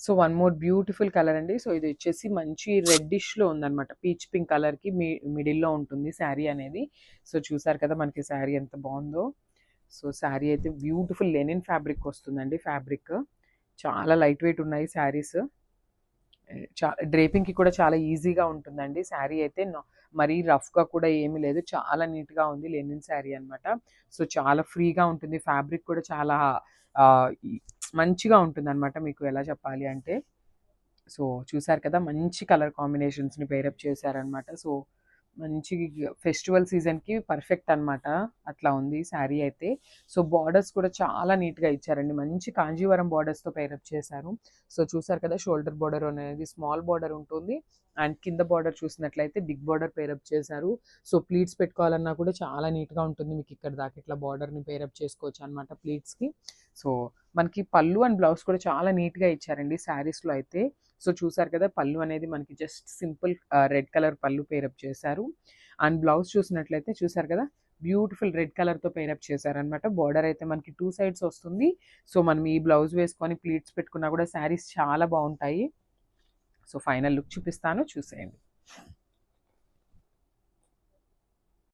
So one more beautiful colour అండి. So ఇది వచ్చేసి మంచి రెడ్డిష్‌లో ఉందనమాట. పీచ్ పింక్ కలర్‌కి మిడిల్‌లో ఉంటుంది శారీ అనేది. సో చూసారు కదా మనకి శారీ ఎంత బావుందో. సో శారీ అయితే బ్యూటిఫుల్ లెనిన్ ఫ్యాబ్రిక్ వస్తుందండి ఫ్యాబ్రిక్. చాలా లైట్ వెయిట్ ఉన్నాయి శారీస్. డ్రేపింగ్‌కి కూడా చాలా ఈజీగా ఉంటుందండి. శారీ అయితే మరీ రఫ్‌గా కూడా ఏమీ లేదు. చాలా నీట్‌గా ఉంది. లెనిన్ శారీ అనమాట. సో చాలా ఫ్రీగా ఉంటుంది. ఫ్యాబ్రిక్ కూడా చాలా ఆహ్, ఈ మంచిగా ఉంటుందనమాట. మీకు ఎలా చెప్పాలి అంటే, సో చూసారు కదా మంచి కలర్ కాంబినేషన్స్‌ని పెయిరప్ చేశారనమాట. సో మంచి ఫెస్టివల్ సీజన్‌కి పర్ఫెక్ట్ అనమాట. అట్లా ఉంది శారీ అయితే. సో బోర్డర్స్ కూడా చాలా నీట్‌గా ఇచ్చారండి. మంచి కాంజీవరం బోర్డర్స్‌తో పెయిరప్ చేశారు. సో చూసారు కదా షోల్డర్ బోర్డర్ అనేది స్మాల్ బోర్డర్ ఉంటుంది. అండ్ కింద బోర్డర్ చూసినట్లయితే బిగ్ బోర్డర్ పెయిరప్ చేశారు. సో ప్లీట్స్ పెట్టుకోవాలన్నా కూడా చాలా నీట్‌గా ఉంటుంది. మీకు ఇక్కడ దాకా ఇట్లా బోర్డర్‌ని పెయిరప్ చేసుకోవచ్చు అనమాట ప్లీట్స్‌కి. సో మనకి పళ్ళు అండ్ బ్లౌజ్ కూడా చాలా నీట్‌గా ఇచ్చారండి శారీస్‌లో అయితే. సో చూసారు కదా పళ్ళు అనేది మనకి జస్ట్ సింపుల్ రెడ్ కలర్ పళ్ళు పెయిరప్ చేశారు. అండ్ బ్లౌజ్ చూసినట్లయితే చూసారు కదా బ్యూటిఫుల్ రెడ్ కలర్‌తో పెయిరప్ చేశారనమాట. బోర్డర్ అయితే మనకి 2 సైడ్స్ వస్తుంది. సో మనం ఈ బ్లౌజ్ వేసుకొని ప్లీట్స్ పెట్టుకున్నా కూడా శారీస్ చాలా బావుంటాయి. సో ఫైనల్ లుక్ చూపిస్తాను చూసేయండి.